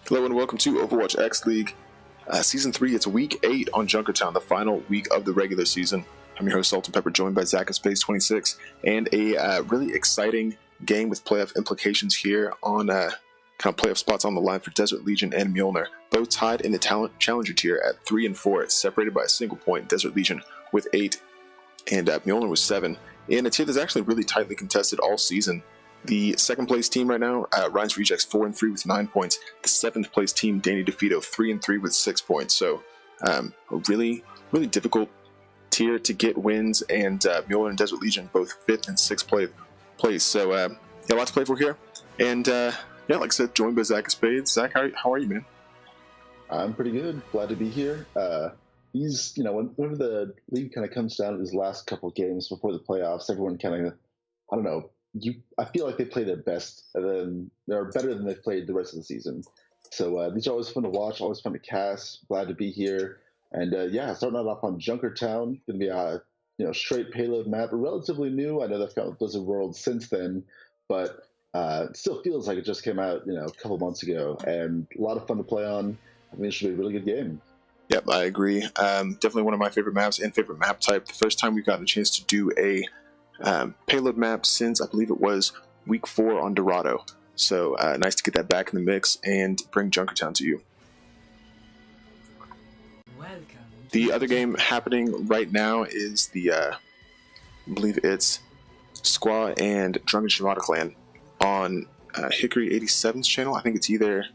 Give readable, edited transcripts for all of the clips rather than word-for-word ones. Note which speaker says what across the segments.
Speaker 1: Hello and welcome to OWXL League Season 3. It's Week 8 on Junkertown, the final week of the regular season. I'm your host, Salt and Pepper, joined by Zach of Space 26, and a really exciting game with playoff implications here on kind of playoff spots on the line for Desert Legion and Mjolnir. Both tied in the talent challenger tier at 3 and 4, separated by a single point. Desert Legion with 8, and Mjolnir with 7. In a tier that's actually really tightly contested all season. The second place team right now, Ryan's Rejects 4 and 3 with 9 points. The seventh place team, Danny DeFito, 3 and 3 with 6 points. So a really difficult tier to get wins, and Mjolnir and Desert Legion both 5th and 6th place. So yeah, a lot to play for here. And yeah, like I said, joined by Zach of Spades. Zach, how are you, man?
Speaker 2: I'm pretty good. Glad to be here. Whenever the league kind of comes down to these last couple games before the playoffs, everyone kind of, I don't know. I feel like they play their best, and then they're better than they've played the rest of the season. So these are always fun to watch, always fun to cast. Glad to be here, and yeah, starting out off on Junkertown, going to be a straight payload map, relatively new. I know they've got Blizzard World since then, but it still feels like it just came out a couple months ago, and a lot of fun to play on. I mean, it should be a really good game.
Speaker 1: Yep, I agree. Definitely one of my favorite maps and favorite map type. The first time we got a chance to do a payload map since I believe it was week 4 on Dorado. So nice to get that back in the mix and bring Junkertown to you.
Speaker 3: Welcome.
Speaker 1: The other game happening right now is the I believe it's Squaw and Drunken Shamata Clan on Hickory 87's channel. I think it's either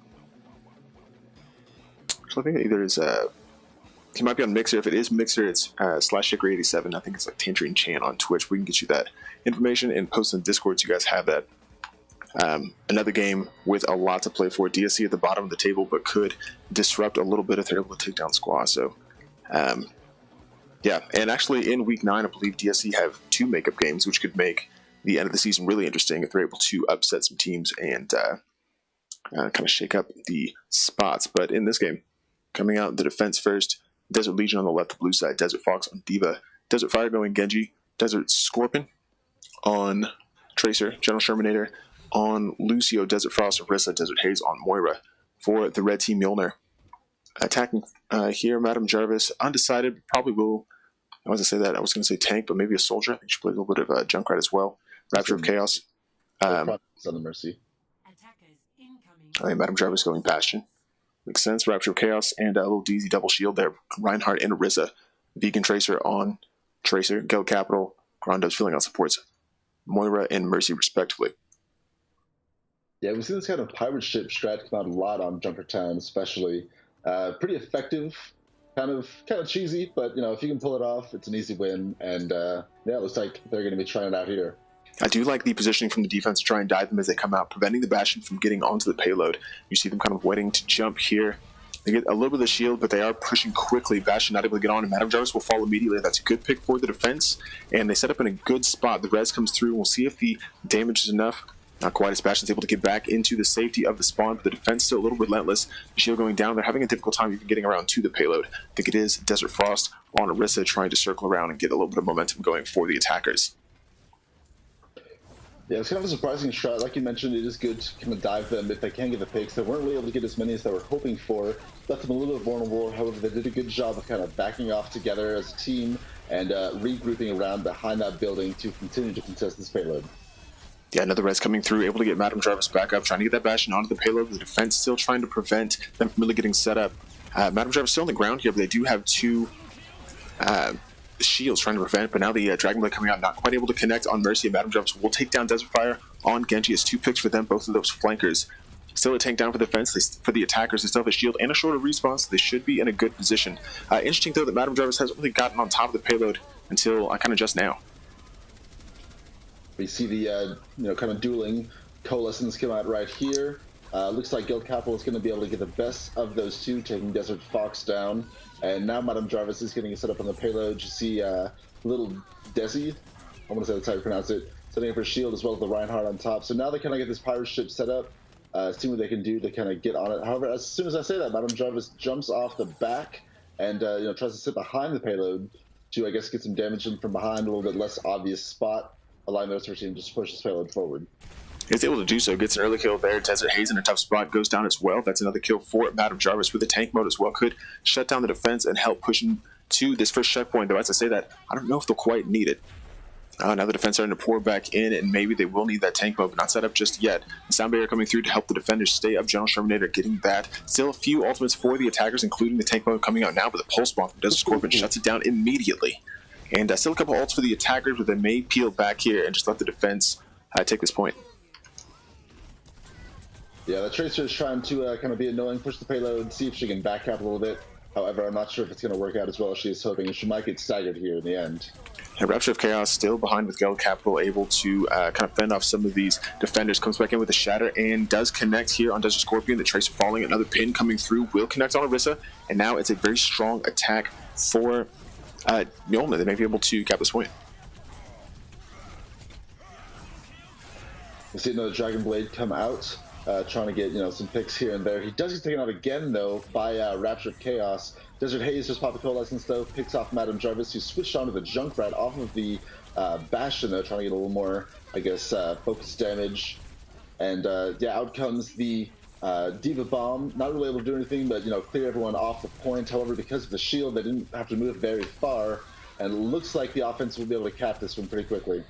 Speaker 1: he might be on Mixer. If it is Mixer, it's /Hickory87. I think it's like Tangerine Chan on Twitch. We can get you that information and post in Discord so you guys have that. Another game with a lot to play for. DSC at the bottom of the table, but could disrupt a little bit if they're able to take down Squaw. So, yeah. And actually in Week 9, I believe DSC have 2 makeup games, which could make the end of the season really interesting if they're able to upset some teams and kind of shake up the spots. But in this game, coming out the defense first, Desert Legion on the left, the blue side, Desert Fox on Diva, Desert Fire going Genji, Desert Scorpion on Tracer, General Shermanator on Lucio, Desert Frost, Orisa, Desert Haze on Moira. For the red team, Mjolnir. Attacking here, Madam Jarvis, undecided, probably will, I was going to say tank, but maybe a soldier. I think she played a little bit of Junkrat as well. Rapture of Chaos.
Speaker 2: On the Mercy.
Speaker 1: Madam Jarvis going Bastion. Makes sense. Rapture of Chaos and a little DZ double shield there. Reinhardt and Orisa. Vegan Tracer on Tracer. Geld Capital. Grondo's filling out supports. Moira and Mercy respectively.
Speaker 2: Yeah, we've seen this kind of pirate ship strat come out a lot on Junkertown, especially. Pretty effective. Kind of cheesy, but if you can pull it off, it's an easy win. And yeah, it looks like they're going to be trying it out here.
Speaker 1: I do like the positioning from the defense to try and dive them as they come out, preventing the Bastion from getting onto the payload. You see them kind of waiting to jump here. They get a little bit of the shield, but they are pushing quickly. Bastion not able to get on, and Madam Jarvis will fall immediately. That's a good pick for the defense, and they set up in a good spot. The res comes through. We'll see if the damage is enough. Not quite as Bastion's able to get back into the safety of the spawn, but the defense still a little relentless. The shield going down. They're having a difficult time even getting around to the payload. I think it is Desert Frost on Orisa trying to circle around and get a little bit of momentum going for the attackers.
Speaker 2: Yeah, it's kind of a surprising shot. Like you mentioned, it is good to kind of dive them if they can get the picks. They weren't really able to get as many as they were hoping for. Left them a little bit vulnerable. However, they did a good job of kind of backing off together as a team and regrouping around behind that building to continue to contest this payload.
Speaker 1: Yeah, another res coming through, able to get Madam Jarvis back up, trying to get that Bastion onto the payload. The defense still trying to prevent them from really getting set up. Madam Jarvis still on the ground here, but they do have 2 shields trying to prevent, but now the Dragon Blade coming out, not quite able to connect on Mercy, and Madam Jarvis will take down Desert Fire on Genji. It's 2 picks for them, both of those flankers. Still a tank down for the defense. For the attackers, they still have a shield and a shorter respawn, so they should be in a good position. Interesting, though, that Madam Jarvis hasn't really gotten on top of the payload until kind of just now.
Speaker 2: We see the kind of dueling coalescence come out right here. Looks like Guild Capital is going to be able to get the best of those 2, taking Desert Fox down. And now Madam Jarvis is getting set up on the payload. You see little Desi, I want to say that's how you pronounce it, setting up her shield as well as the Reinhardt on top. So now they kind of get this pirate ship set up, seeing what they can do to kind of get on it. However, as soon as I say that, Madam Jarvis jumps off the back and tries to sit behind the payload to, I guess, get some damage in from behind, a little bit less obvious spot, allowing the rest of her team just to push this payload forward.
Speaker 1: Is able to do so, gets an early kill there. Desert Haze in a tough spot, goes down as well. That's another kill for Madam Jarvis with the tank mode as well. Could shut down the defense and help pushing to this first checkpoint, though as I say that, I don't know if they'll quite need it. Now the defense starting to pour back in, and maybe they will need that tank mode, but not set up just yet. The sound barrier coming through to help the defenders stay up. General Shermanator getting that. Still a few ultimates for the attackers, including the tank mode coming out now, but the pulse bomb from Desert Scorpion shuts it down immediately. And still a couple ults for the attackers, but they may peel back here and just let the defense take this point.
Speaker 2: Yeah, the Tracer is trying to kind of be annoying, push the payload, see if she can back up a little bit. However, I'm not sure if it's going to work out as well as she is hoping, and she might get staggered here in the end.
Speaker 1: And Rapture of Chaos still behind with Geld Capital, able to kind of fend off some of these defenders. Comes back in with a Shatter and does connect here on Desert Scorpion. The Tracer falling, another pin coming through, will connect on Orisa, and now it's a very strong attack for Mjolnir. They may be able to cap this point.
Speaker 2: We see another Dragon Blade come out, trying to get some picks here and there. He does get taken out again though by Rapture of Chaos. Desert Haze just popped the Coalescence though, picks off Madam Jarvis, who switched onto the Junkrat off of the Bastion though, trying to get a little more, I guess, focus damage. And yeah, out comes the Diva Bomb, not really able to do anything but clear everyone off the point. However, because of the shield, they didn't have to move very far, and it looks like the offense will be able to cap this one pretty quickly.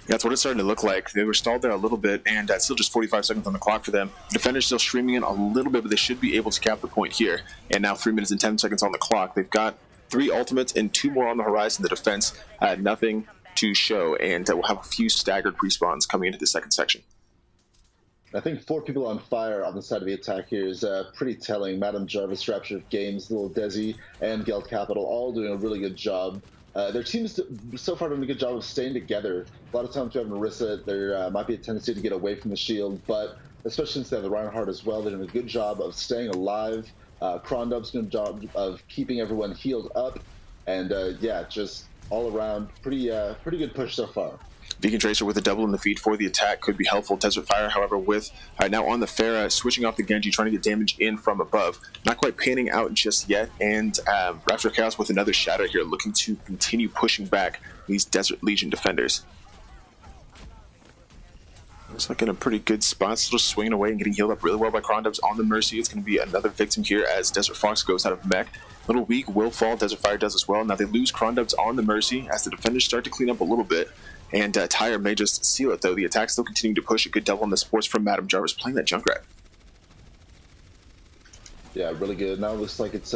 Speaker 1: That's what it's starting to look like. They were stalled there a little bit, and still just 45 seconds on the clock for them. The defenders still streaming in a little bit, but they should be able to cap the point here. And now 3 minutes and 10 seconds on the clock. They've got 3 ultimates and 2 more on the horizon. The defense had nothing to show, and we'll have a few staggered respawns coming into the second section.
Speaker 2: I think 4 people on fire on the side of the attack here is pretty telling. Madam Jarvis, Rapture of Games, Little Desi, and Geld Capital all doing a really good job. Their team's so far done a good job of staying together. A lot of times you have Orisa, there might be a tendency to get away from the shield, but especially since they have the Reinhardt as well, they're doing a good job of staying alive. Krondub's doing a job of keeping everyone healed up, and yeah, just all around pretty good push so far.
Speaker 1: Beacon Tracer with a double in the feed for the attack could be helpful. Desert Fire, however, with now on the Pharah, switching off the Genji, trying to get damage in from above. Not quite panning out just yet, and Rapture of Chaos with another Shatter here, looking to continue pushing back these Desert Legion defenders. Looks like in a pretty good spot, still just swinging away and getting healed up really well by Krondubs on the Mercy. It's going to be another victim here as Desert Fox goes out of mech. Little weak, will fall, Desert Fire does as well. Now they lose Krondubs on the Mercy as the defenders start to clean up a little bit. And Tyre may just seal it, though. The attack still continuing to push. A good double on the sports from Madam Jarvis, playing that Junkrat.
Speaker 2: Yeah, really good. Now it looks like it's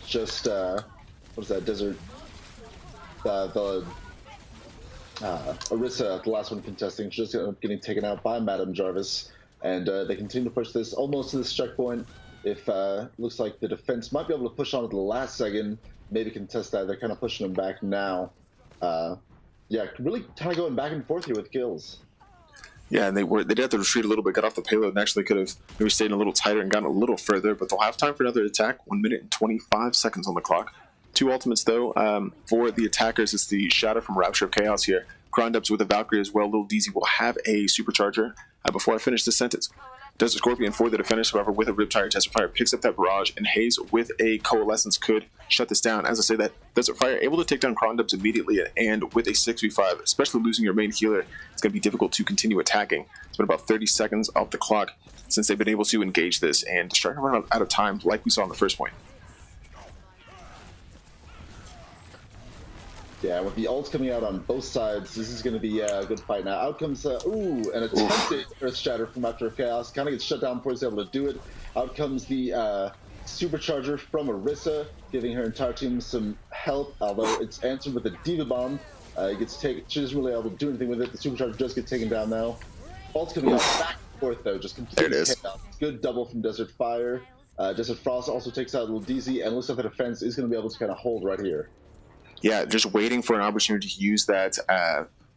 Speaker 2: just, what is that, Desert, the Orisa, the last one contesting, just getting taken out by Madam Jarvis. And they continue to push this almost to this checkpoint. If looks like the defense might be able to push on at the last second, maybe contest that. They're kind of pushing them back now. Yeah, really kind of going back and forth here with kills.
Speaker 1: Yeah, and they did have to retreat a little bit, got off the payload, and actually could have maybe stayed a little tighter and gotten a little further, but they'll have time for another attack. 1 minute and 25 seconds on the clock. 2 ultimates, though, for the attackers. It's the Shadow from Rapture of Chaos here. Krondubs with a Valkyrie as well. Little DZ will have a supercharger before I finish this sentence. Desert Scorpion for the defenders, however, with a Riptire. Desert Fire picks up that barrage, and Haze with a Coalescence could shut this down. As I say that, Desert Fire able to take down Krondubs immediately, and with a 6v5, especially losing your main healer, it's going to be difficult to continue attacking. It's been about 30 seconds off the clock since they've been able to engage this, and starting to run out of time like we saw in the first point.
Speaker 2: Yeah, with the ults coming out on both sides, this is going to be a good fight. Now, out comes, an attempted Earth Shatter from Rapture of Chaos. Kind of gets shut down before he's able to do it. Out comes the Supercharger from Orisa, giving her entire team some help, although it's answered with a Diva Bomb. She doesn't really able to do anything with it. The Supercharger does get taken down now. Ult's coming out back and forth, though, just completely chaos. Good double from Desert Fire. Desert Frost also takes out Little DZ, and looks like the defense is going to be able to kind of hold right here.
Speaker 1: Yeah, just waiting for an opportunity to use that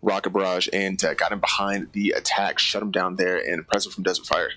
Speaker 1: Rocket Barrage, and got him behind the attack, shut him down there, and impressive from Desert Fire.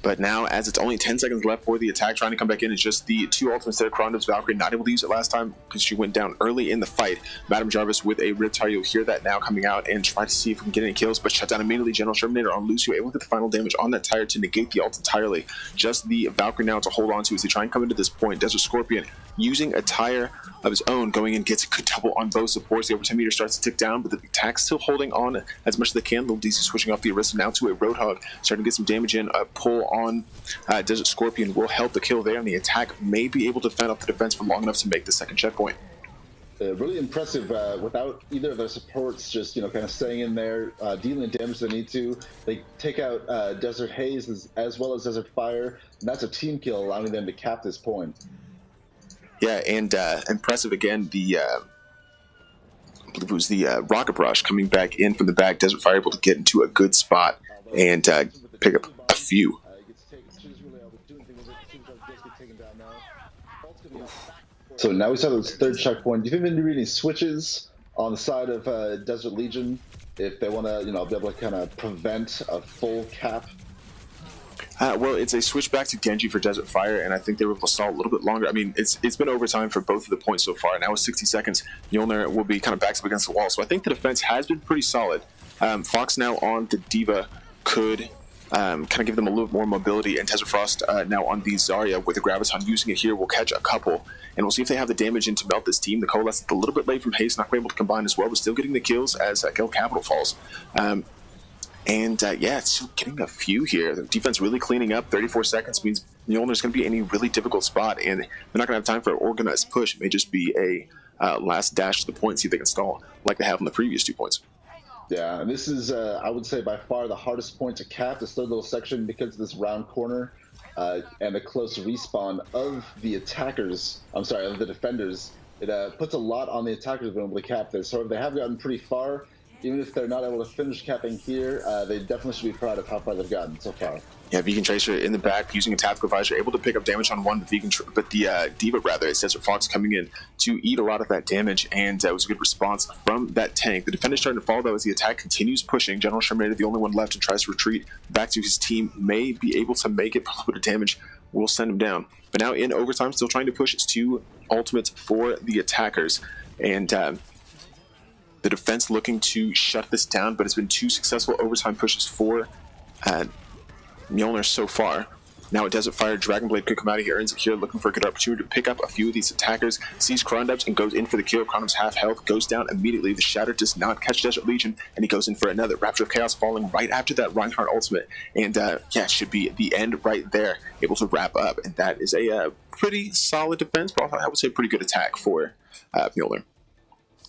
Speaker 1: But now, as it's only 10 seconds left for the attack, trying to come back in, it's just the 2 ultimates there. Krondub's Valkyrie not able to use it last time because she went down early in the fight. Madam Jarvis with a Riptire, you'll hear that now coming out and try to see if we can get any kills, but shut down immediately. General Shermanator on Lucio, able to get the final damage on that tire to negate the ult entirely. Just the Valkyrie now to hold on to as they try and come into this point. Desert Scorpion using a tire of his own, going in, gets a good double on both supports. The overtime meter starts to tick down, but the attack's still holding on as much as they can. Little DC switching off the Arista now to a Roadhog, starting to get some damage in. A pull on Desert Scorpion will help the kill there, and the attack may be able to fend off the defense for long enough to make the second checkpoint.
Speaker 2: Really impressive without either of their supports just, kind of staying in there, dealing damage they need to. They take out Desert Haze as well as Desert Fire, and that's a team kill, allowing them to cap this point.
Speaker 1: Yeah, and impressive again, I believe it was the Rocket Brush coming back in from the back. Desert Fire able to get into a good spot and pick up a few.
Speaker 2: So now we saw this third checkpoint. Do you think there need any switches on the side of Desert Legion if they want to, be able to kind of prevent a full cap?
Speaker 1: Well, it's a switch back to Genji for Desert Fire, and I think they were able to stall a little bit longer. I mean, it's been overtime for both of the points so far. Now with 60 seconds, Mjolnir will be kind of backed up against the wall. So I think the defense has been pretty solid. Fox now on the Diva could kind of give them a little bit more mobility, and Desert Frost now on the Zarya with the Graviton using it here will catch a couple, and we'll see if they have the damage in to melt this team. The Coalesce a little bit late from Haste, not quite able to combine as well, but still getting the kills as Guild Capital falls. Yeah, it's still getting a few here. The defense really cleaning up. 34 seconds means Mjolnir's going to be in a really difficult spot, and they're not going to have time for an organized push. It may just be a last dash to the point, see if they can stall like they have in the previous 2 points.
Speaker 2: Yeah, and this is, I would say, by far the hardest point to cap, this third little section, because of this round corner and the close respawn of the attackers, of the defenders. It puts a lot on the attackers to be able to cap this. So if they have gotten pretty far, even if they're not able to finish capping here, they definitely should be proud of how far they've gotten so far.
Speaker 1: Yeah, Vegan Tracer in the back using a tactical advisor, able to pick up damage on one, but the Diva rather, it's Desert Fox coming in to eat a lot of that damage, and it was a good response from that tank. The defender's starting to fall though as the attack continues pushing. General Shermanator, the only one left, and tries to retreat back to his team, may be able to make it, but a little bit of damage will send him down. But now in overtime, still trying to push its 2 ultimates for the attackers, and the defense looking to shut this down, but it's been 2 successful overtime pushes for Mjolnir so far. Now at Desert Fire, Dragonblade could come out of here, earns it here, looking for a good opportunity to pick up a few of these attackers, sees Crondups and goes in for the kill. Crondups half health, goes down immediately. The Shatter does not catch Desert Legion, and he goes in for another. Rapture of Chaos falling right after that Reinhardt ultimate, and yeah, should be the end right there, able to wrap up, and that is a pretty solid defense, but I would say pretty good attack for Mjolnir.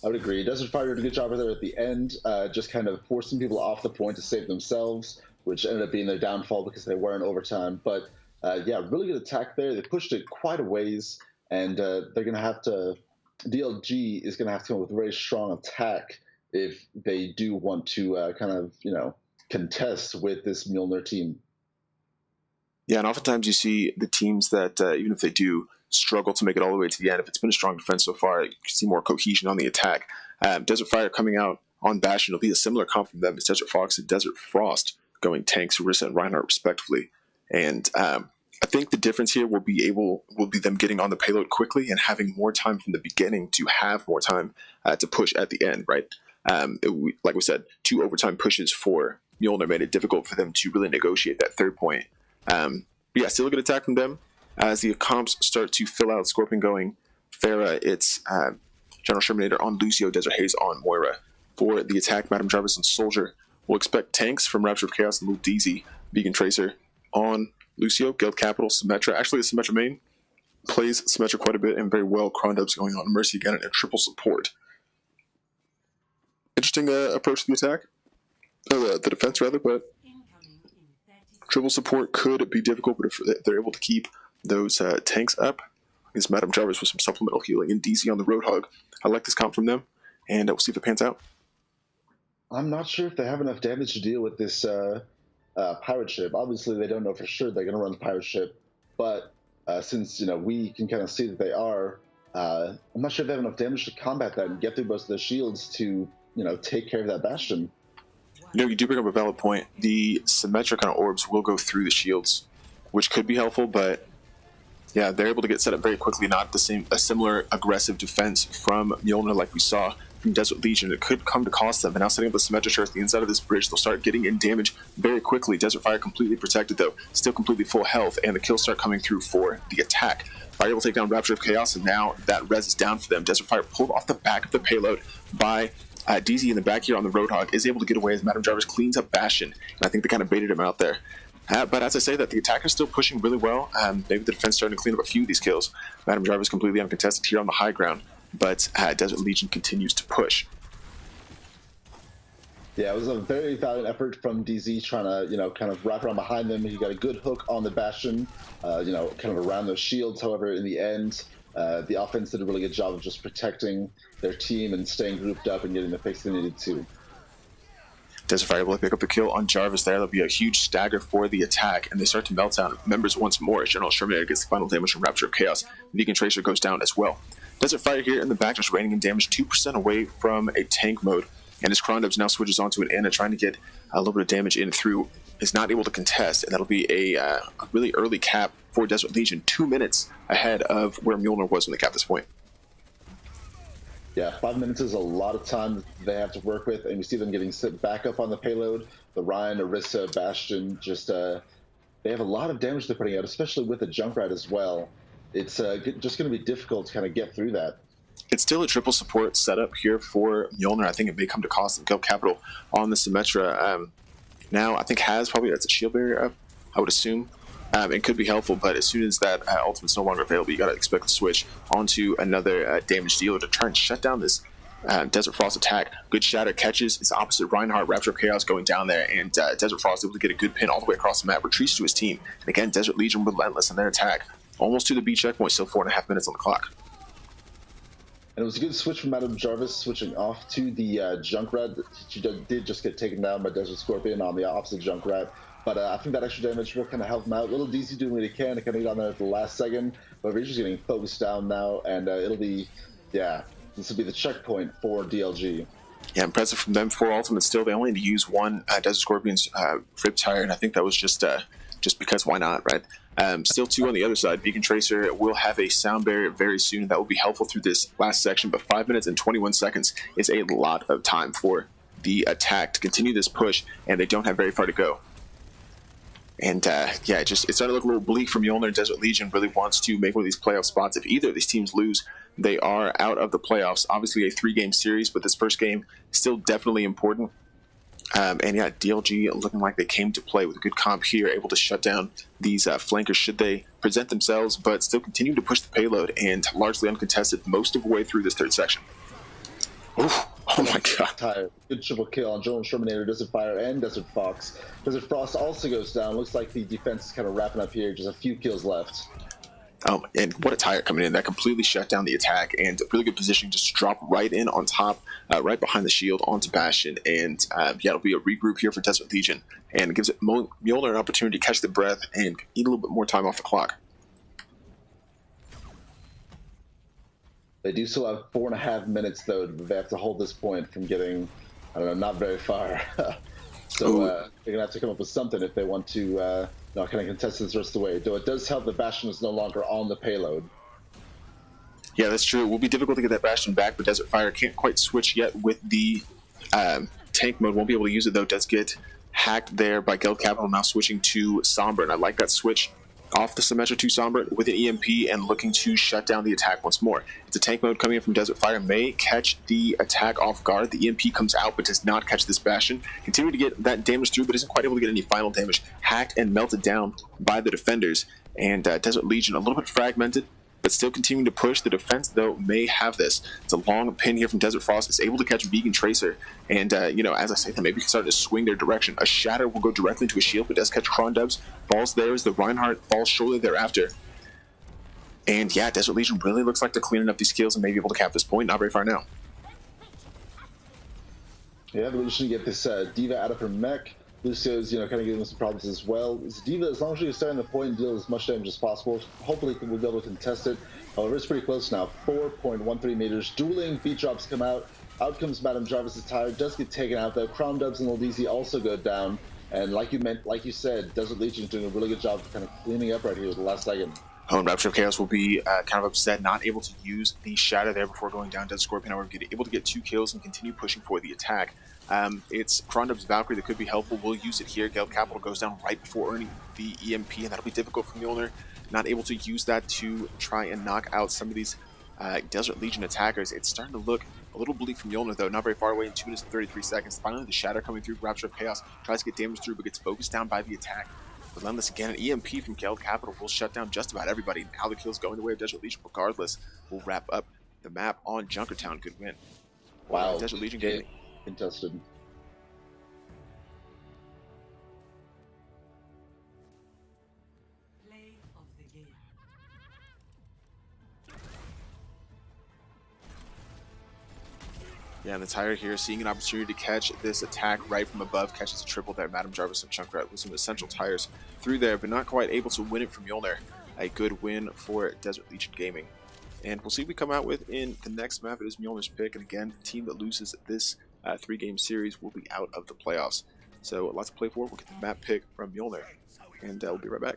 Speaker 2: I would agree. Desert Fire did a good job there at the end, just kind of forcing people off the point to save themselves, which ended up being their downfall because they were in overtime. But yeah, really good attack there. They pushed it quite a ways, and they're going to have to, DLG is going to have to come up with a very strong attack if they do want to kind of, contest with this Mjolnir team.
Speaker 1: Yeah, and oftentimes you see the teams that, even if they do struggle to make it all the way to the end, if it's been a strong defense so far, you can see more cohesion on the attack. Desert Fire coming out on Bastion will be a similar comp from them. It's Desert Fox and Desert Frost going tanks, Orisa and Reinhardt respectively. And I think the difference here will be them getting on the payload quickly and having more time from the beginning to have more time to push at the end, right? Like we said, 2 overtime pushes for Mjolnir made it difficult for them to really negotiate that third point. But yeah, still a good attack from them. As the comps start to fill out, Scorpion going Pharah, it's General Shermanator on Lucio, Desert Haze on Moira. For the attack, Madame Jarvis and Soldier. We'll expect tanks from Rapture of Chaos and Lil DZ, Vegan Tracer on Lucio, Guild Capital, Symmetra. Actually, the Symmetra main plays Symmetra quite a bit and very well. Crondups going on Mercy again and a triple support. Interesting approach to the attack. The defense, rather, but triple support could be difficult, but if they're able to keep those tanks up against Madame Jarvis with some supplemental healing and DC on the Roadhog, I like this comp from them, and we'll see if it pans out.
Speaker 2: I'm not sure if they have enough damage to deal with this pirate ship. Obviously, they don't know for sure they're going to run the pirate ship, but since we can kind of see that they are, I'm not sure if they have enough damage to combat that and get through most of the shields to take care of that Bastion.
Speaker 1: You do bring up a valid point. The symmetric kind of orbs will go through the shields, which could be helpful, but yeah, they're able to get set up very quickly. Not a similar aggressive defense from Mjolnir like we saw from Desert Legion. It could come to cost them. But now setting up the Symmetra at the inside of this bridge, they'll start getting in damage very quickly. Desert Fire completely protected though, still completely full health, and the kills start coming through for the attack. Fire will take down Rapture of Chaos, and now that res is down for them. Desert Fire pulled off the back of the payload by DZ in the back here on the Roadhog, is able to get away as Madame Jarvis cleans up Bastion, and I think they kind of baited him out there. But as I say that, the attack is still pushing really well. Maybe the defense starting to clean up a few of these kills. Madame Jarvis completely uncontested here on the high ground, but Desert Legion continues to push.
Speaker 2: Yeah, it was a very valiant effort from DZ trying to, kind of wrap around behind them. He got a good hook on the Bastion, kind of around those shields. However, in the end, the offense did a really good job of just protecting their team and staying grouped up and getting the picks they needed to.
Speaker 1: Desert Fire able to pick up the kill on Jarvis there. That'll be a huge stagger for the attack, and they start to melt down members once more as General Exterminator gets the final damage from Rapture of Chaos. Vegan Tracer goes down as well. Desert Fire here in the back just raining in damage, 2% away from a tank mode. And as Krondubs now switches onto an Ana, trying to get a little bit of damage in through, is not able to contest, and that'll be a really early cap for Desert Legion, 2 minutes ahead of where Mjolnir was when they capped this point.
Speaker 2: Yeah, 5 minutes is a lot of time that they have to work with, and we see them getting set back up on the payload. The Ryan, Orisa, Bastion, just they have a lot of damage they're putting out, especially with the Junkrat as well. It's just going to be difficult to kind of get through that.
Speaker 1: It's still a triple support setup here for Mjolnir. I think it may come to cost them Guild Capital on the Symmetra. Now, I think has probably that's a shield barrier up, I would assume. It could be helpful, but as soon as that ultimate's no longer available, you got to expect to switch onto another damage dealer to try and shut down this Desert Frost attack. Good Shatter catches his opposite Reinhardt, Rapture of Chaos going down there, and Desert Frost able to get a good pin all the way across the map, retreats to his team. And again, Desert Legion relentless in their attack. Almost to the B checkpoint, still 4.5 minutes on the clock.
Speaker 2: And it was a good switch from Madame Jarvis, switching off to the Junkrat. She did just get taken down by Desert Scorpion on the opposite Junkrat. But I think that extra damage will kind of help him out. Little DC doing what he can to kind of get on there at the last second. But Reacher's getting focused down now, and it'll be, this will be the checkpoint for DLG.
Speaker 1: Yeah, impressive from them. 4 ultimates still. They only need to use one Desert Scorpion's Riptire, and I think that was just because why not, right? Still 2 on the other side. Beacon Tracer will have a sound barrier very soon. That will be helpful through this last section, but 5 minutes and 21 seconds is a lot of time for the attack to continue this push, and they don't have very far to go. And it's starting to look a little bleak for Mjolnir. Desert Legion really wants to make one of these playoff spots. If either of these teams lose, they are out of the playoffs. Obviously a 3-game series, but this first game is still definitely important. DLG looking like they came to play with a good comp here, able to shut down these flankers should they present themselves, but still continue to push the payload and largely uncontested most of the way through this third section. Oof. Oh my god.
Speaker 2: Tired. Good triple kill on General Exterminator, Desert Fire, and Desert Fox. Desert Frost also goes down. Looks like the defense is kind of wrapping up here. Just a few kills left.
Speaker 1: And what a tire coming in. That completely shut down the attack, and a really good position just to drop right in on top, right behind the shield onto Bastion. And it'll be a regroup here for Desert Legion, and it gives it Mjolnir an opportunity to catch the breath and eat a little bit more time off the clock.
Speaker 2: They do still have 4.5 minutes, though. They have to hold this point from getting, not very far. So they're going to have to come up with something if they want to kind of contest this the rest of the way. Though it does help that Bastion is no longer on the payload.
Speaker 1: Yeah, that's true. It will be difficult to get that Bastion back, but Desert Fire can't quite switch yet with the tank mode. Won't be able to use it, though. It does get hacked there by Guild Capital, now switching to Sombra. And I like that switch off the Symmetra to Sombra with an EMP and looking to shut down the attack once more. It's a tank mode coming in from Desert Fire, may catch the attack off guard. The EMP comes out but does not catch this Bastion. Continue to get that damage through, but isn't quite able to get any final damage. Hacked and melted down by the defenders. And Desert Legion a little bit fragmented, but still continuing to push. The defense, though, may have this. It's a long pin here from Desert Frost. It's able to catch Vegan Tracer. And, as I say, that maybe start to swing their direction. A Shatter will go directly into a shield, but does catch Krondubs. Falls there as the Reinhardt falls shortly thereafter. And, Desert Legion really looks like they're cleaning up these kills and may be able to cap this point. Not very far now.
Speaker 2: Yeah, they're just going to get this Diva out of her mech. Lucio's, kind of giving them some problems as well. This Diva, as long as you can stay on the point and deal as much damage as possible, hopefully we'll be able to contest it. However, it's pretty close now. 4.13 meters. Dueling beat drops come out. Out comes Madame Jarvis's tire. Does get taken out though. Krondubs and LDZ also go down. And like you said, Desert Legion is doing a really good job of kind of cleaning up right here at the last second.
Speaker 1: And Rapture of Chaos will be kind of upset, not able to use the Shatter there before going down. Desert Scorpion, however, able to get 2 kills and continue pushing for the attack. It's Krondub's Valkyrie that could be helpful. We'll use it here. Guild Capital goes down right before earning the EMP, and that'll be difficult for Mjolnir. not able to use that to try and knock out some of these Desert Legion attackers. It's starting to look a little bleak from Mjolnir, though. Not very far away in 2 minutes and 33 seconds. Finally, the Shatter coming through. Rapture of Chaos tries to get damage through, but gets focused down by the attack. Relentless again. An EMP from Geld Capital will shut down just about everybody. Now the kill's going the way of Desert Legion regardless. We'll wrap up the map on Junkertown. Good win.
Speaker 2: Wow.
Speaker 1: Desert Legion Gaming.
Speaker 2: Contested.
Speaker 3: Play of the game.
Speaker 1: Yeah, and the Tire here seeing an opportunity to catch this attack right from above, catches a triple there. Madam Jarvis and Junkrat with some essential tires through there, but not quite able to win it from Mjolnir. A good win for Desert Legion Gaming. And we'll see what we come out with in the next map. It is Mjolnir's pick, and again, the team that loses this 3-game series will be out of the playoffs. So lots to play for. We'll get the map pick from Mjolnir, and we'll be right back.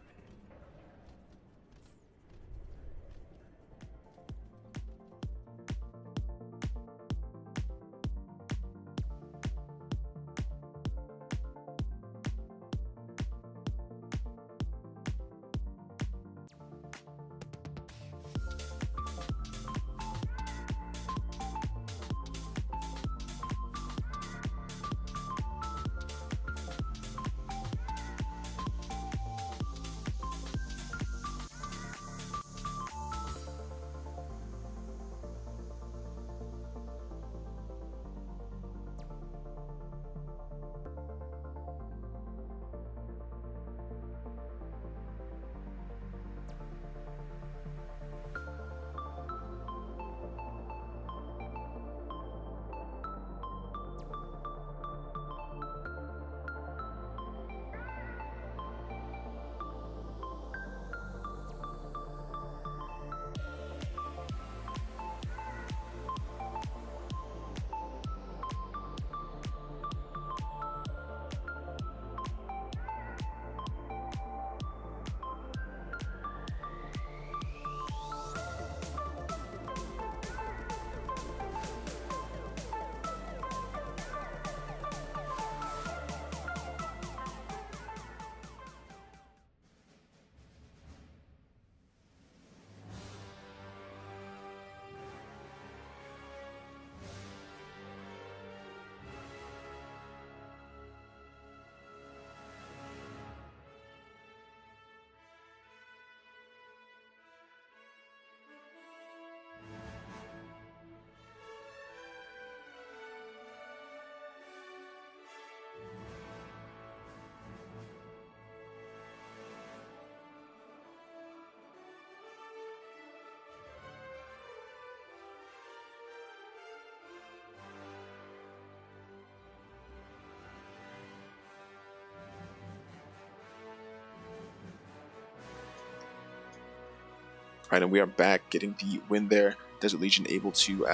Speaker 1: Right, and we are back getting the win there. Desert Legion able to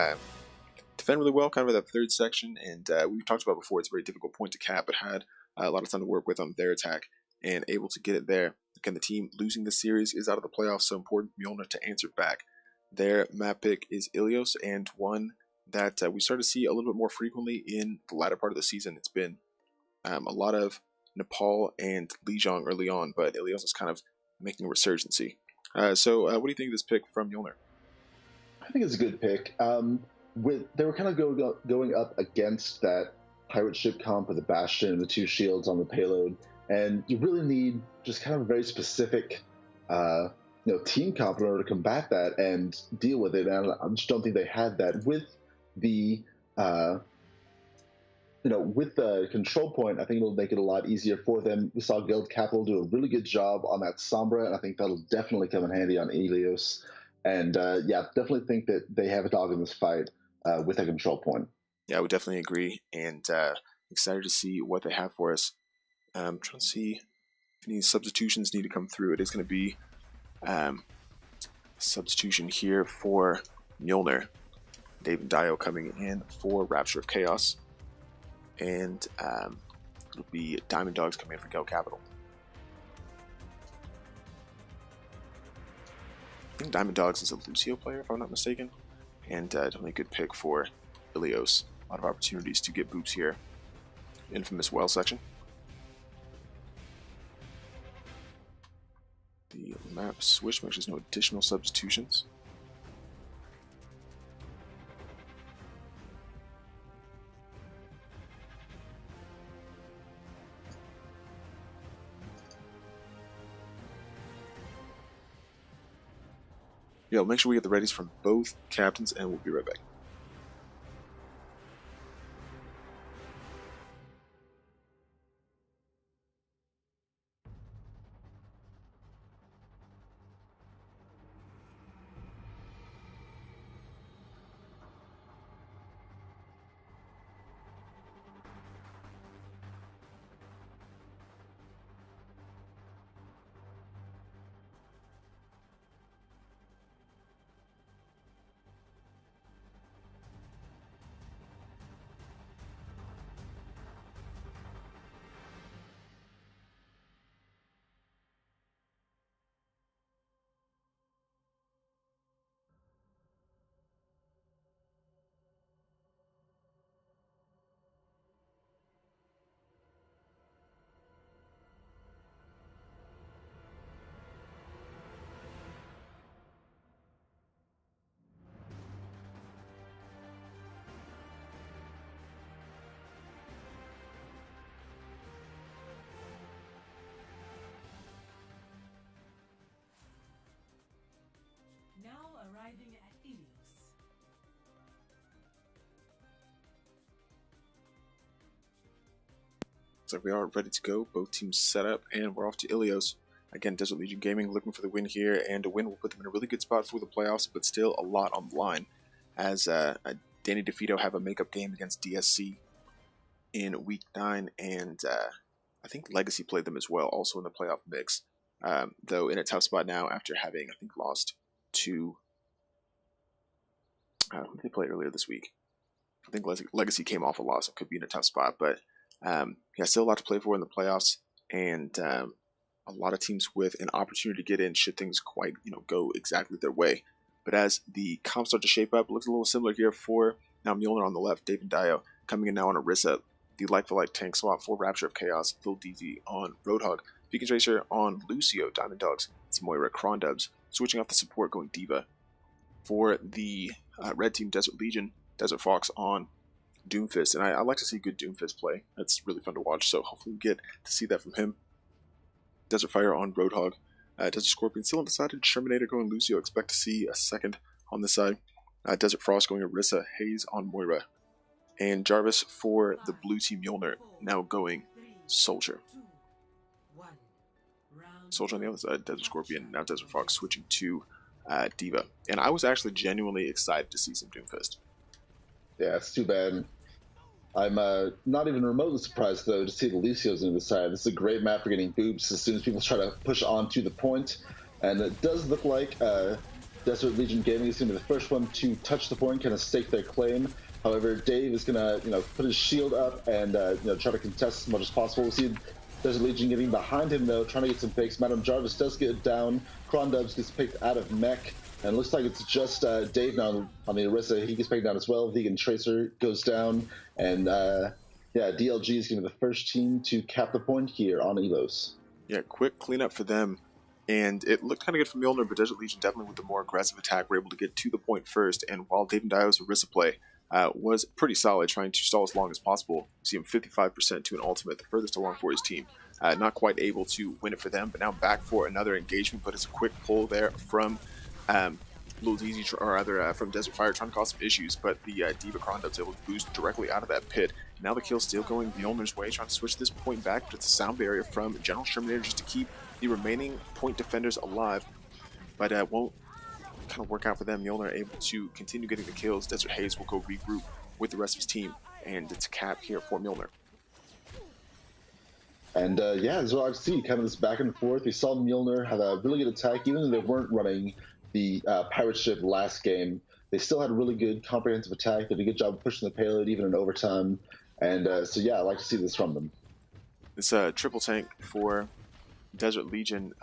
Speaker 1: defend really well, kind of that third section, and we've talked about before, it's a very difficult point to cap, but had a lot of time to work with on their attack and able to get it there. Again, the team losing the series is out of the playoffs, so important for Mjolnir to answer back. Their map pick is Ilios, and one that we start to see a little bit more frequently in the latter part of the season. It's been a lot of Nepal and Lijiang early on, but Ilios is kind of making a resurgency. So what do you think of this pick from Mjolnir?
Speaker 2: I think it's a good pick. They were kind of going up against that pirate ship comp with the Bastion and the 2 shields on the payload, and you really need just kind of a very specific team comp in order to combat that and deal with it. And I just don't think they had that with the with the control point. I think it'll make it a lot easier for them. We saw Geld Capital do a really good job on that Sombra, and I think that'll definitely come in handy on Ilios. And definitely think that they have a dog in this fight with a control point.
Speaker 1: Yeah, I would definitely agree, and excited to see what they have for us. Trying to see if any substitutions need to come through. It is going to be substitution here for Mjolnir. David Dio coming in for Rapture of Chaos. And it'll be Diamond Dogs coming in for Geld Capital. I think Diamond Dogs is a Lucio player, if I'm not mistaken. And definitely a good pick for Ilios. A lot of opportunities to get boops here. Infamous well section. The map switch, make sure there's no additional substitutions. Yeah, make sure we get the readies from both captains, and we'll be right back.
Speaker 3: Now arriving at Ilios.
Speaker 1: So we are ready to go. Both teams set up, and we're off to Ilios. Again, Desert Legion Gaming looking for the win here, and a win will put them in a really good spot for the playoffs, but still a lot on the line. As Danny DeVito have a makeup game against DSC in Week 9, and I think Legacy played them as well, also in the playoff mix. Though in a tough spot now after having, I think, lost to... who did they play earlier this week? I think Legacy came off a loss, so could be in a tough spot, but yeah, still a lot to play for in the playoffs, and a lot of teams with an opportunity to get in should things quite go exactly their way. But as the comps start to shape up, it looks a little similar here for now Mjolnir on the left, Dave and Dio coming in now on Orisa, the like-for-like tank swap for Rapture of Chaos, Lil DZ on Roadhog, Beacon Tracer on Lucio, Diamond Dogs, it's Moira, Crondubs, switching off the support going Diva. For the red team, Desert Legion, Desert Fox on Doomfist, and I like to see good Doomfist play. That's really fun to watch, so hopefully we get to see that from him. Desert Fire on Roadhog, Desert Scorpion still undecided, Terminator going Lucio, expect to see a second on this side. Desert Frost going Orisa, Haze on Moira, and Jarvis for the blue team Mjolnir, now going Soldier. Soldier on the other side, Desert Scorpion, now Desert Fox switching to Diva. And I was actually genuinely excited to see some Doomfist.
Speaker 2: Yeah, it's too bad. I'm not even remotely surprised, though, to see the Lucio's on the side. This is a great map for getting boops as soon as people try to push onto the point. And it does look like Desert Legion Gaming is going to be the first one to touch the point, kind of stake their claim. However, Dave is going to, put his shield up and, try to contest as much as possible. We'll see Desert Legion getting behind him, though, trying to get some fakes. Madam Jarvis does get down. Crondubs gets picked out of mech. And it looks like it's just Dave now on the Orisa. He gets picked down as well. Vegan Tracer goes down. And, DLG is going to be the first team to cap the point here on Elos.
Speaker 1: Yeah, quick cleanup for them. And it looked kind of good for Mjolnir, but Desert Legion definitely with the more aggressive attack were able to get to the point first. And while Dave and Dio's Orisa play was pretty solid, trying to stall as long as possible, you see him 55% to an ultimate, the furthest along for his team. Not quite able to win it for them, but now back for another engagement. But it's a quick pull there from Lil DZ, or rather from Desert Fire, trying to cause some issues, but the Diva Crondub's able to boost directly out of that pit. Now the kill's still going Mjolnir's way, trying to switch this point back, but it's a sound barrier from General Terminator just to keep the remaining point defenders alive, but won't kind of work out for them. Mjolnir able to continue getting the kills. Desert Haze will go regroup with the rest of his team, and it's a cap here for Mjolnir.
Speaker 2: And as well, I see kind of this back and forth. We saw Mjolnir have a really good attack, even though they weren't running the pirate ship last game. They still had a really good comprehensive attack. They did a good job of pushing the payload even in overtime. And I like to see this from them.
Speaker 1: This triple tank for Desert Legion,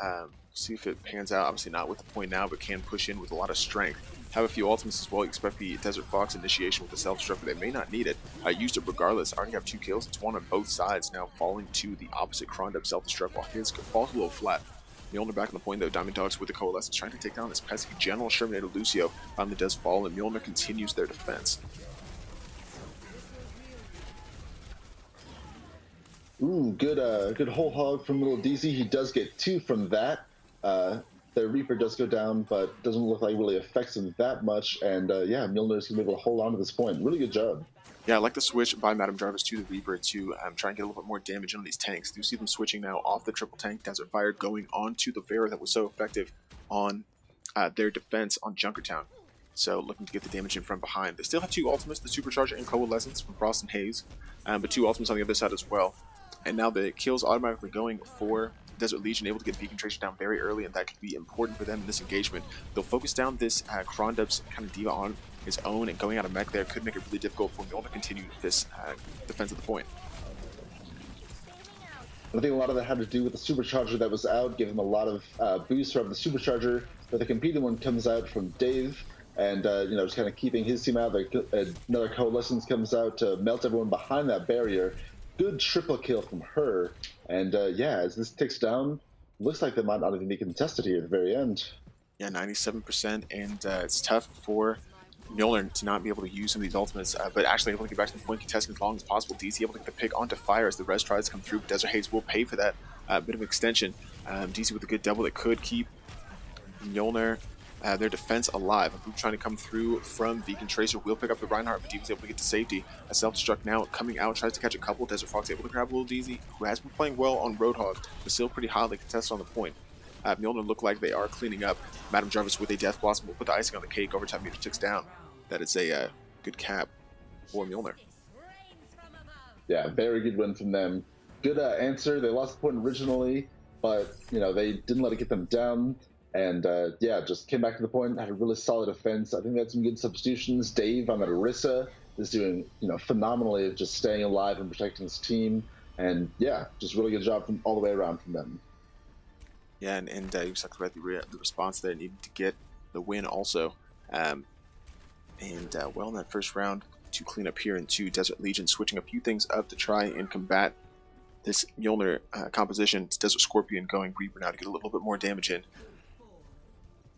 Speaker 1: see if it pans out. Obviously not with the point now, but can push in with a lot of strength. Have a few ultimates as well. You expect the Desert Fox initiation with the self-destruct, but they may not need it. Used it regardless. Already have 2 kills. It's one on both sides now, falling to the opposite Crondub self-destruct while his falls a little flat. Mjolnir back on the point though. Diamond Dogs with the Coalescence trying to take down this pesky General Shermanator Lucio. Finally does fall, and Mjolnir continues their defense.
Speaker 2: Ooh, good whole hog from little DZ. He does get 2 from that. The Reaper does go down, but doesn't look like it really affects him that much. And yeah, Mjolnir is going to be able to hold on to this point. Really good job.
Speaker 1: Yeah, I like the switch by Madame Jarvis to the Reaper to try and get a little bit more damage on these tanks. You see them switching now off the triple tank Desert Fire, going on to the Vera that was so effective on their defense on Junkertown. So looking to get the damage in from behind. They still have 2 ultimates, the Supercharger and Coalescence from Frost and Haze, but 2 ultimates on the other side as well. And now the kills automatically going for Desert Legion, able to get Beacon Tracer down very early, and that could be important for them in this engagement. They'll focus down this Krondub's kind of diva on his own, and going out of mech there could make it really difficult for Mjolnir to continue this defense of the point.
Speaker 2: I think a lot of that had to do with the Supercharger that was out, giving him a lot of boost from the Supercharger, but the competing one comes out from Dave, and you know, just kind of keeping his team out. Another Coalescence comes out to melt everyone behind that barrier. Good triple kill from her, and yeah, as this ticks down, looks like they might not even be contested here at the very end.
Speaker 1: Yeah, 97%, and it's tough for Mjolnir to not be able to use some of these ultimates, but actually able to get back to the point, contesting as long as possible. DC able to get the pick onto Fire as the res tries to come through. Desert Haze will pay for that bit of extension. DC with a good double that could keep Mjolnir their defense alive. A group trying to come through from Beacon Tracer will pick up the Reinhardt, but DZ's able to get to safety. A self-destruct now coming out, tries to catch a couple. Desert Fox able to grab a little DZ, who has been playing well on Roadhog, but still pretty highly contested on the point. Mjolnir look like they are cleaning up. Madame Jarvis with a Death Blossom will put the icing on the cake. Overtime meter ticks down. That is a good cap for Mjolnir.
Speaker 2: Yeah, very good win from them. Good answer. They lost the point originally, but you know, they didn't let it get them down. And yeah, just came back to the point, had a really solid defense. I think they had some good substitutions. Dave on that Orisa is doing, you know, phenomenally of just staying alive and protecting his team. And yeah, just really good job from all the way around from them.
Speaker 1: Yeah, and you talked about the response there, needed to get the win also. Well, in that first round, to clean up here into Desert Legion, switching a few things up to try and combat this Mjolnir composition. It's Desert Scorpion going Reaper now to get a little bit more damage in.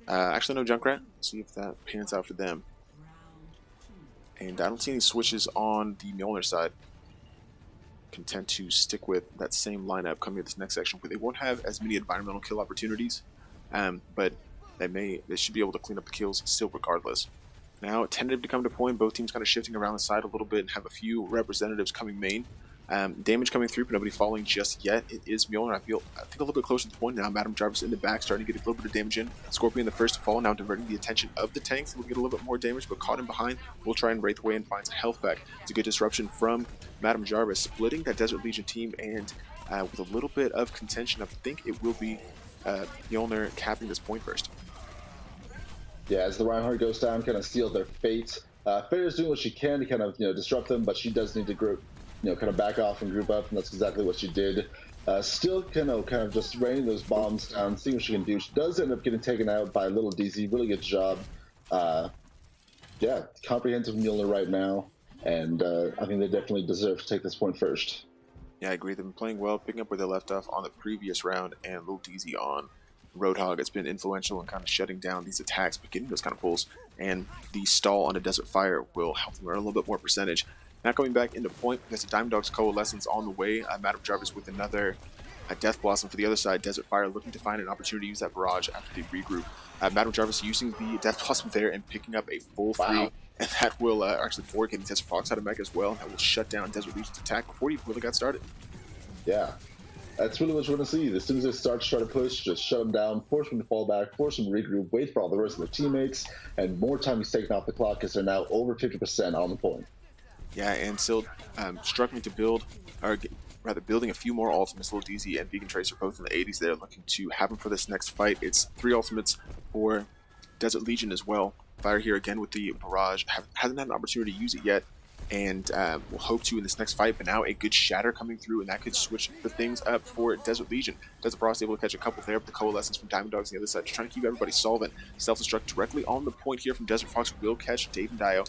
Speaker 1: Actually, no Junkrat. Let's see if that pans out for them. And I don't see any switches on the Mjolnir side. Content to stick with that same lineup coming in this next section, where they won't have as many environmental kill opportunities, but they should be able to clean up the kills still regardless. Now, tentative to come to point, both teams kind of shifting around the side a little bit and have a few representatives coming main. Damage coming through, but nobody falling just yet. It is Mjolnir. I think a little bit closer to the point now. Madame Jarvis in the back, starting to get a little bit of damage in. Scorpion the first to fall, now diverting the attention of the tanks. We'll get a little bit more damage, but caught in behind. We'll try and Wraith away and find some health back. It's a good disruption from Madame Jarvis, splitting that Desert Legion team, and with a little bit of contention, I think it will be Mjolnir capping this point first.
Speaker 2: Yeah, as the Reinhardt goes down, kind of sealed their fate. Fair's doing what she can to kind of, you know, disrupt them, but she does need to group, you know, kind of back off and group up, and that's exactly what she did. Still kind of just raining those bombs down, seeing what she can do. She does end up getting taken out by little DZ. Really good job. Yeah, comprehensive Mjolnir right now, and I think they definitely deserve to take this point first.
Speaker 1: Yeah, I agree. They've been playing well, picking up where they left off on the previous round, and little DZ on Roadhog has been influential in kind of shutting down these attacks, but getting those kind of pulls, and the stall on a Desert Fire will help them earn a little bit more percentage. Now coming back into point, there's a Diamond Dogs Coalescence on the way. Madame Jarvis with another Death Blossom for the other side. Desert Fire looking to find an opportunity to use that barrage after they regroup. Madame Jarvis using the Death Blossom there and picking up a full 3, and that will actually 4 getting Desert Fox out of mech as well. That will shut down Desert Legion's attack before he really got started.
Speaker 2: Yeah, that's really what you want to see. As soon as they start to try to push, just shut them down, force them to fall back, force them to regroup, wait for all the rest of their teammates, and more time is taken off the clock because they're now over 50% on the point.
Speaker 1: Yeah, and still struggling to build, or rather building a few more ultimates. Little DZ and Vegan Tracer both in the 80s there, looking to have them for this next fight. It's 3 ultimates for Desert Legion as well. Fire here again with the barrage. Hasn't had an opportunity to use it yet, and we'll hope to in this next fight, but now a good shatter coming through, and that could switch the things up for Desert Legion. Desert Frost able to catch a couple there, but the Coalescence from Diamond Dogs on the other side, just trying to keep everybody solvent. Self-destruct directly on the point here from Desert Fox will catch Dave and Dio.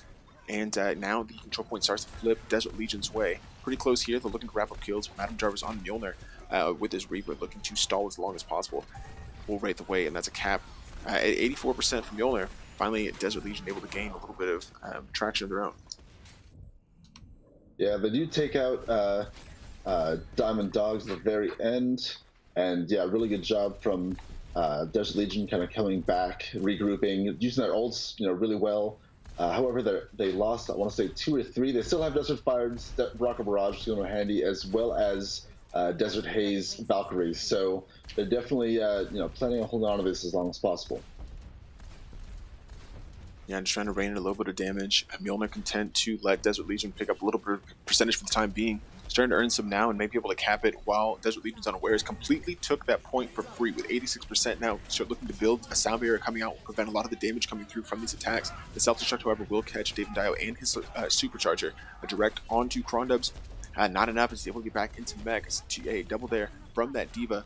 Speaker 1: And now the control point starts to flip Desert Legion's way. Pretty close here. They're looking to wrap up kills. Madame Jarvis on Mjolnir with his Reaper, looking to stall as long as possible. will rate the way, and that's a cap at 84% from Mjolnir. Finally, Desert Legion able to gain a little bit of traction of their own.
Speaker 2: Yeah, they do take out Diamond Dogs at the very end, and yeah, really good job from Desert Legion, kind of coming back, regrouping, using their ults, really well. However, they lost, I want to say 2 or 3. They still have Desert Fire's Rocket Barrage still in handy, as well as Desert Haze Valkyries. So they're definitely planning on holding on to this as long as possible.
Speaker 1: Yeah, and just trying to rain in a little bit of damage. Mjolnir content to let Desert Legion pick up a little bit of percentage for the time being. Starting to earn some now and may be able to cap it while Desert Legion's unawares. Completely took that point for free with 86% now. Start looking to build a sound barrier coming out will prevent a lot of the damage coming through from these attacks. The self-destruct, however, will catch David Dio and his supercharger. A direct onto Krondubs. Not enough as he's able to get back into mech. A double there from that Diva.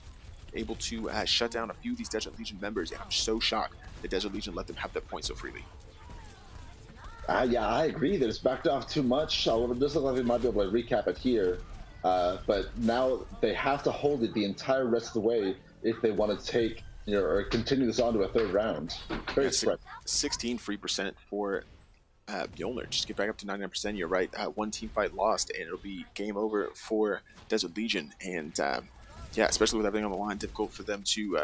Speaker 1: Able to shut down a few of these Desert Legion members, and I'm so shocked that Desert Legion let them have that point so freely.
Speaker 2: Yeah, I agree. They just backed off too much. It does look like they might be able to recap it here. But now they have to hold it the entire rest of the way if they want to take, or continue this on to a third round. Very spread.
Speaker 1: 16 free percent for Mjolnir. Just get back up to 99%. You're right. One team fight lost, and it'll be game over for Desert Legion. And yeah, especially with everything on the line, difficult for them to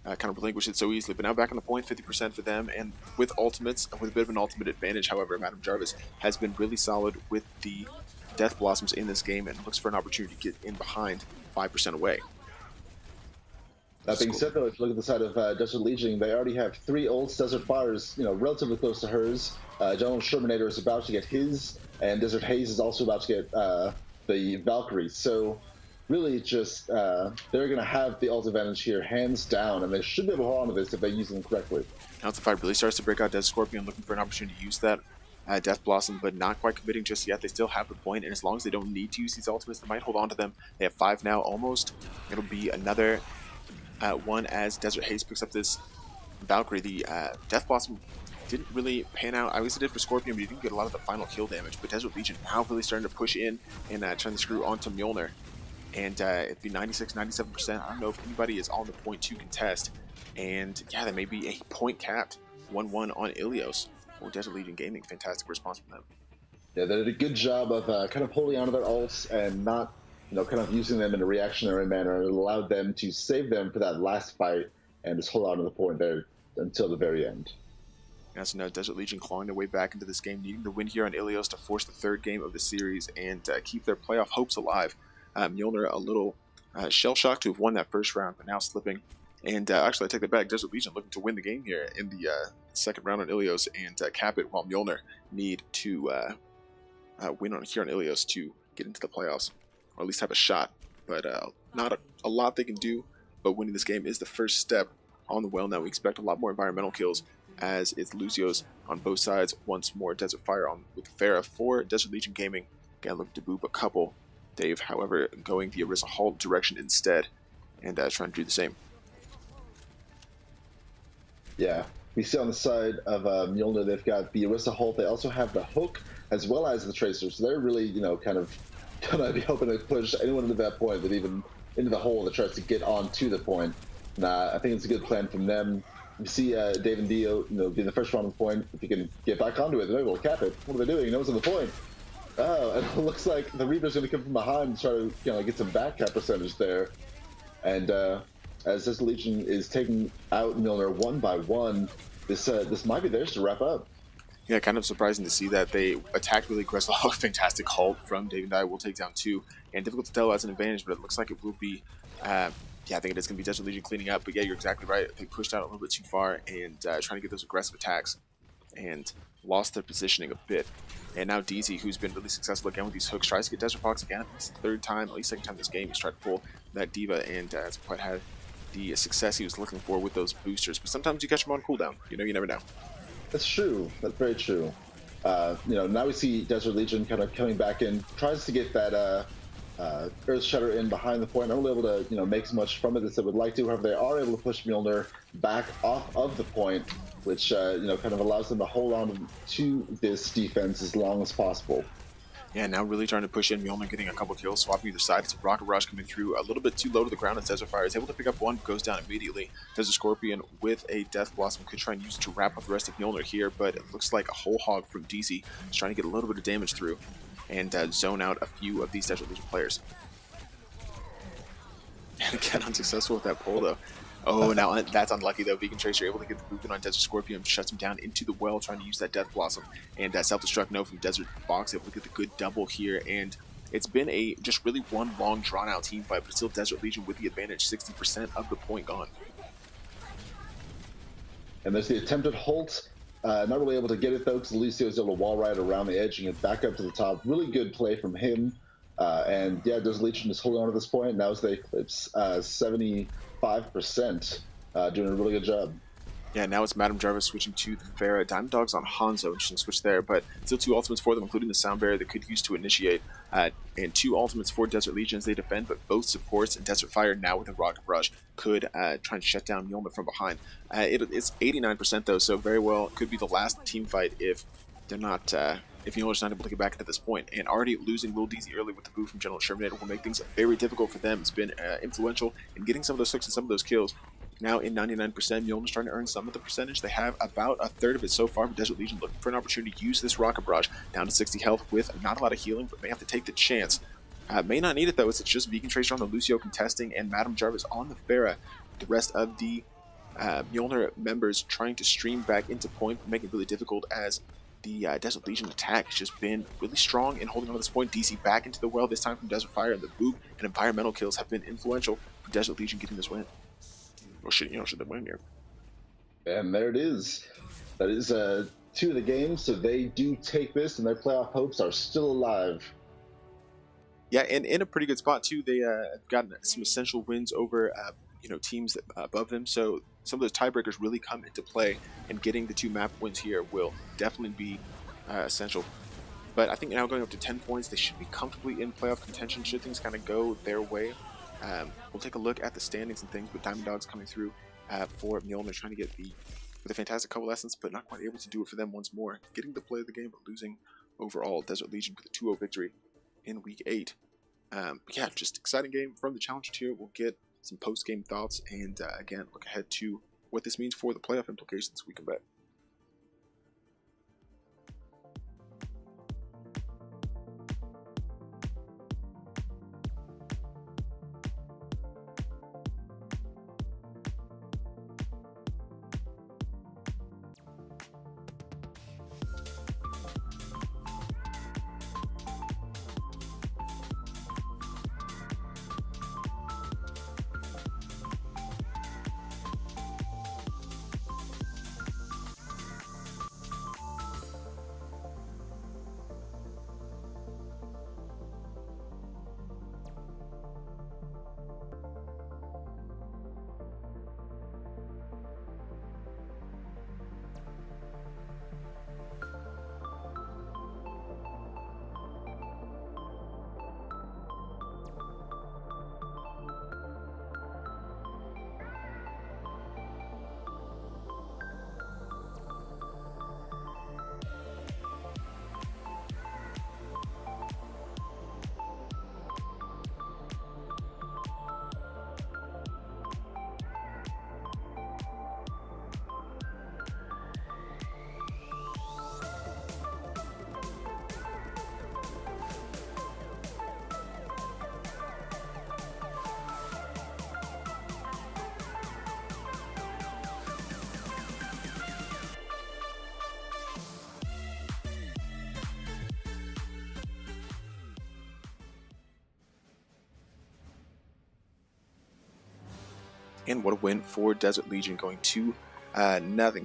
Speaker 1: kind of relinquish it so easily. But now back on the point, 50% for them, and with ultimates, with a bit of an ultimate advantage. However, Madam Jarvis has been really solid with the Death Blossoms in this game and looks for an opportunity to get in behind 5% away.
Speaker 2: That being said, though, if you look at the side of Desert Legion, they already have 3 ults. Desert Fires, relatively close to hers. General Shermanator is about to get his, and Desert Haze is also about to get the Valkyrie. So really just they're going to have the ult advantage here hands down, and they should be able to hold on to this if they use them correctly.
Speaker 1: Now the fight really starts to break out. Desert Scorpion looking for an opportunity to use that Death Blossom, but not quite committing just yet. They still have the point, and as long as they don't need to use these ultimates, they might hold on to them. They have 5 now almost. It'll be another one as Desert Haze picks up this Valkyrie. The Death Blossom didn't really pan out. I guess it did for Scorpion, but he didn't get a lot of the final kill damage. But Desert Legion now really starting to push in and trying to screw onto Mjolnir. And it'd be 96, 97%. I don't know if anybody is on the point to contest. And yeah, there may be a point capped 1-1 on Ilios for Desert Legion Gaming. Fantastic response from them.
Speaker 2: Yeah, they did a good job of kind of holding on to their ults and not, kind of using them in a reactionary manner. It allowed them to save them for that last fight and just hold on to the point there until the very end.
Speaker 1: Yeah, so now Desert Legion clawing their way back into this game, needing to win here on Ilios to force the 3rd game of the series and keep their playoff hopes alive. Mjolnir a little shell-shocked to have won that first round, but now slipping. And actually, I take that back. Desert Legion looking to win the game here in the 2nd round on Ilios and cap it, while Mjolnir need to win here on Ilios to get into the playoffs, or at least have a shot. But not a lot they can do, but winning this game is the first step on the well. Now we expect a lot more environmental kills as it's Lucios on both sides. Once more Desert Fire on with Farah for Desert Legion Gaming. Again, looking to boop a couple. Dave, however, going the Orisa Halt direction instead and trying to do the same.
Speaker 2: Yeah, we see on the side of Mjolnir, they've got the Orisa Halt. They also have the Hook as well as the Tracer. So they're really, kind of going to be hoping to push anyone into that point, that even into the hole that tries to get on to the point. I think it's a good plan from them. We see Dave and Dio, being the first round on the point. If you can get back onto it, they're able to cap it. What are they doing? He knows on the point. Oh, and it looks like the Reaper's going to come from behind and try to get some back cap percentage there. And as this Legion is taking out Mjolnir 1 by 1, this might be theirs to wrap up.
Speaker 1: Yeah, kind of surprising to see that they attacked really aggressive. Oh, fantastic halt from Dave and I will take down 2. And difficult to tell as an advantage, but it looks like it will be, yeah, I think it is going to be Desert Legion cleaning up. But yeah, you're exactly right. They pushed out a little bit too far and trying to get those aggressive attacks and lost their positioning a bit. And now DZ, who's been really successful again with these hooks, tries to get Desert Fox again. I think it's the 3rd time, at least 2nd time this game, he's tried to pull that Diva and hasn't quite had the success he was looking for with those boosters. But sometimes you catch them on cooldown. You never know.
Speaker 2: That's true. That's very true. Now we see Desert Legion kind of coming back in, tries to get that Earth Shatter in behind the point. Not really able to make as much from it as they would like to. However, they are able to push Mjolnir back off of the point, which kind of allows them to hold on to this defense as long as possible.
Speaker 1: Yeah, now really trying to push in. Mjolnir getting a couple kills, swapping either side. It's a Rocket Rush coming through a little bit too low to the ground as Desert Fire is able to pick up one, goes down immediately. Desert Scorpion with a Death Blossom could try and use it to wrap up the rest of Mjolnir here, but it looks like a whole hog from DC is trying to get a little bit of damage through and zone out a few of these Desert Legion players. And again, unsuccessful with that pull though. Oh, now that's unlucky though. Vegan Tracer able to get the movement on Desert Scorpion, shuts him down into the well, trying to use that Death Blossom. And that Self-Destruct No from Desert Fox able to get the good double here. And it's been a just really one long drawn-out team fight, but still Desert Legion with the advantage, 60% of the point gone.
Speaker 2: And there's the attempted Holt. Not really able to get it though, because Alicio is able to wall ride around the edge and get back up to the top. Really good play from him. And yeah, Desert Legion is holding on to this point. Now as they eclipse 75%, doing a really good job.
Speaker 1: Yeah, now it's Madame Jarvis switching to the Pharah. Diamond Dog's on Hanzo, interesting switch there, but still two ultimates for them, including the Sound Barrier they could use to initiate. And two ultimates for Desert Legion as they defend, but both supports and Desert Fire now with a Rocket Rush could try and shut down Mjolnir from behind. It's 89% though, so very well could be the last team fight if they're not... if Mjolnir's not able to get back into this point. And already losing Lil DZ early with the boot from General Shermanator will make things very difficult for them. It's been influential in getting some of those hooks and some of those kills. Now in 99%, Mjolnir's trying to earn some of the percentage. They have about a third of it so far, but Desert Legion looking for an opportunity to use this Rocket Barrage down to 60 health with not a lot of healing, but may have to take the chance. May not need it though, it's just Vegan Tracer on the Lucio contesting and Madame Jarvis on the Pharah. The rest of the Mjolnir members trying to stream back into point, making it really difficult as the Desert Legion attack has just been really strong in holding on to this point. DC back into the well, this time from Desert Fire, and the boop and environmental kills have been influential for Desert Legion getting this win. Or should they win here?
Speaker 2: And there it is. That is two of the games, so they do take this, and their playoff hopes are still alive.
Speaker 1: Yeah, and in a pretty good spot too. They have gotten some essential wins over teams above them. So some of those tiebreakers really come into play, and getting the two map wins here will definitely be essential. But I think now going up to 10 points, they should be comfortably in playoff contention should things kind of go their way. We'll take a look at the standings and things, but Diamond Dog's coming through for Mjolnir, trying to get with a fantastic coalescence, but not quite able to do it for them once more. Getting the play of the game, but losing overall. Desert Legion with a 2-0 victory in Week 8. But yeah, just exciting game from the Challenger tier. We'll get some post-game thoughts, and again, look ahead to what this means for the playoff implications we come back. And what a win for Desert Legion, going 2-0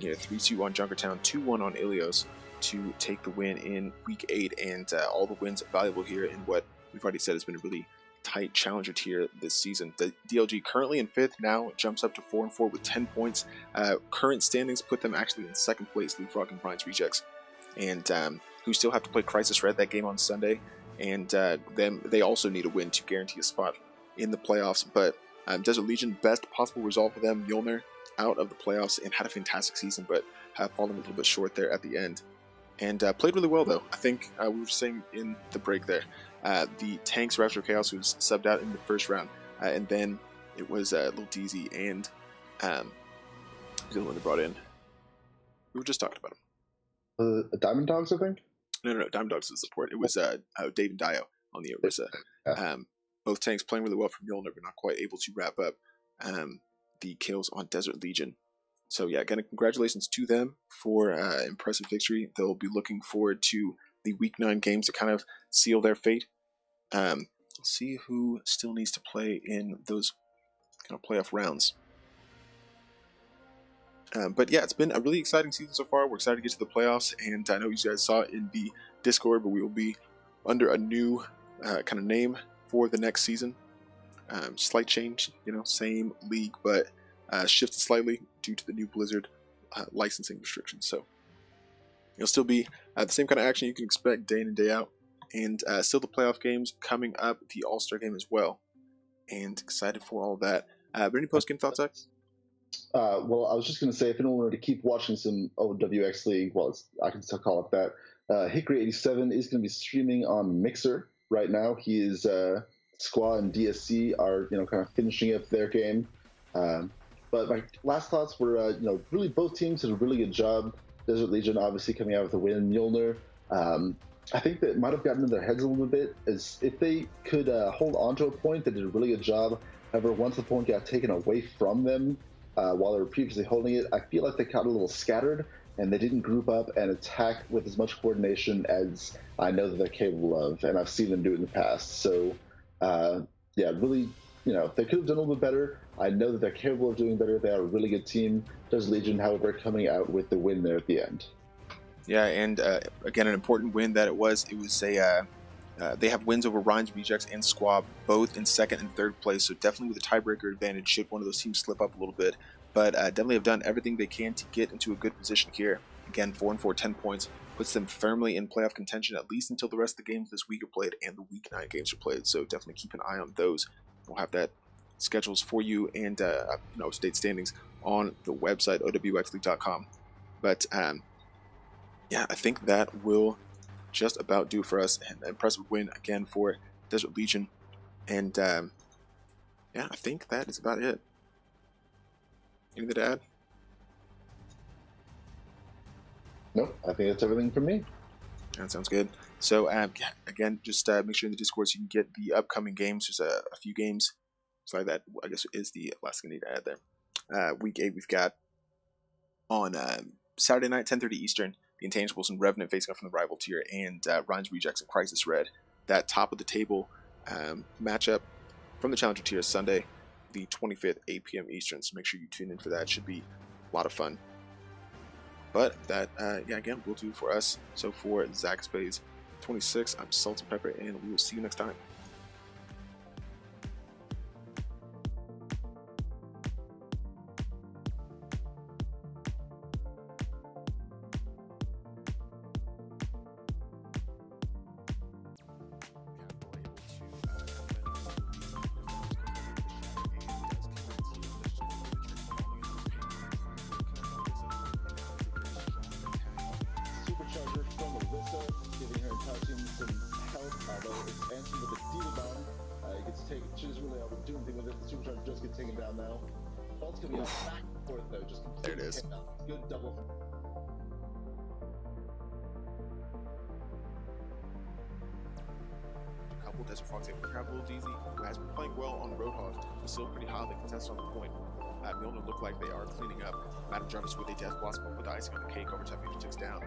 Speaker 1: here. 3-2 on Junkertown, 2-1 on Ilios to take the win in Week 8. And all the wins valuable here in what we've already said has been a really tight challenger tier this season. The DLG currently in 5th, now jumps up to 4-4 with 10 points. Current standings put them actually in 2nd place, Leapfrog and Brian's Rejects, and who still have to play Crisis Red that game on Sunday. And they also need a win to guarantee a spot in the playoffs. But Desert Legion, best possible result for them. Mjolnir out of the playoffs and had a fantastic season, but have fallen a little bit short there at the end. and played really well, though. I think we were saying in the break there, the tanks Raptor Chaos was subbed out in the first round, and then it was Lil DZ and the other one they brought in. We were just talking about him.
Speaker 2: Diamond Dogs, I think?
Speaker 1: No, Diamond Dogs was support. It was Dave and Dio on the Orisa.
Speaker 2: Yeah.
Speaker 1: Both tanks playing really well for Mjolnir, but not quite able to wrap up the kills on Desert Legion. So yeah, again, congratulations to them for impressive victory. They'll be looking forward to the Week 9 games to kind of seal their fate. See who still needs to play in those kind of playoff rounds. But yeah, it's been a really exciting season so far. We're excited to get to the playoffs, and I know you guys saw it in the Discord, but we will be under a new kind of name for the next season. Slight change, same league, but shifted slightly due to the new Blizzard licensing restrictions. So it'll still be the same kind of action you can expect day in and day out, and still the playoff games coming up, the All-Star game as well, and excited for all of that. But any post-game thoughts, Zach?
Speaker 2: Well, I was just going to say, if anyone wanted to keep watching some OWX League, well, I can still call it that, Hickory87 is going to be streaming on Mixer right now. He is Squaw and DSC are kind of finishing up their game. But my last thoughts were, really both teams did a really good job. Desert Legion obviously coming out with a win. Mjolnir, I think that might have gotten in their heads a little bit, as if they could hold on to a point, they did a really good job. However, once the point got taken away from them, while they were previously holding it, I feel like they got a little scattered and they didn't group up and attack with as much coordination as I know that they're capable of, and I've seen them do it in the past. So, yeah, really, they could have done a little bit better. I know that they're capable of doing better. They are a really good team. Desert Legion, however, coming out with the win there at the end.
Speaker 1: Yeah, and again, an important win that it was a they have wins over Ryan's Rejects and Squab, both in second and third place, so definitely with a tiebreaker advantage should one of those teams slip up a little bit. But definitely have done everything they can to get into a good position here. Again, 4-4, 10 points, puts them firmly in playoff contention, at least until the rest of the games this week are played and the Week 9 games are played, so definitely keep an eye on those. We'll have that schedules for you and state standings on the website, OWXL.com. But yeah, I think that will just about do for us. An impressive win again for Desert Legion, and yeah, I think that is about it. Anything to add?
Speaker 2: Nope, I think that's everything from me.
Speaker 1: That sounds good. So yeah, again, just make sure in the Discord so you can get the upcoming games. There's a few games. Sorry, that I guess is the last thing I need to add there. Week 8 we've got on Saturday night, 10:30 Eastern. The Intangibles and Revenant facing off from the rival tier, and Ryan's Rejects and Crisis Red. That top of the table matchup from the Challenger tier is Sunday, the 25th, 8 p.m. Eastern. So make sure you tune in for that. It should be a lot of fun. But that, yeah, again, will do for us. So for Zach Spades 26, I'm Salt and Pepper, and we will see you next time.
Speaker 2: Supercharger from Alyssa, giving her entire team some health, although it's answered with a Diva Bomb. It gets taken, she doesn't really able to do anything with it. The Supercharger does get taken down now. Ult's gonna be back and forth though, just
Speaker 1: there it is.
Speaker 2: Good double.
Speaker 1: Couple Desert Fox able to grab a little DZ, who has been playing well on Roadhog, but still pretty highly contested on the point. Mjolnir look like they are cleaning up. Madam Jarvis with a Death Blossom, with the icing on the cake over time 56 down.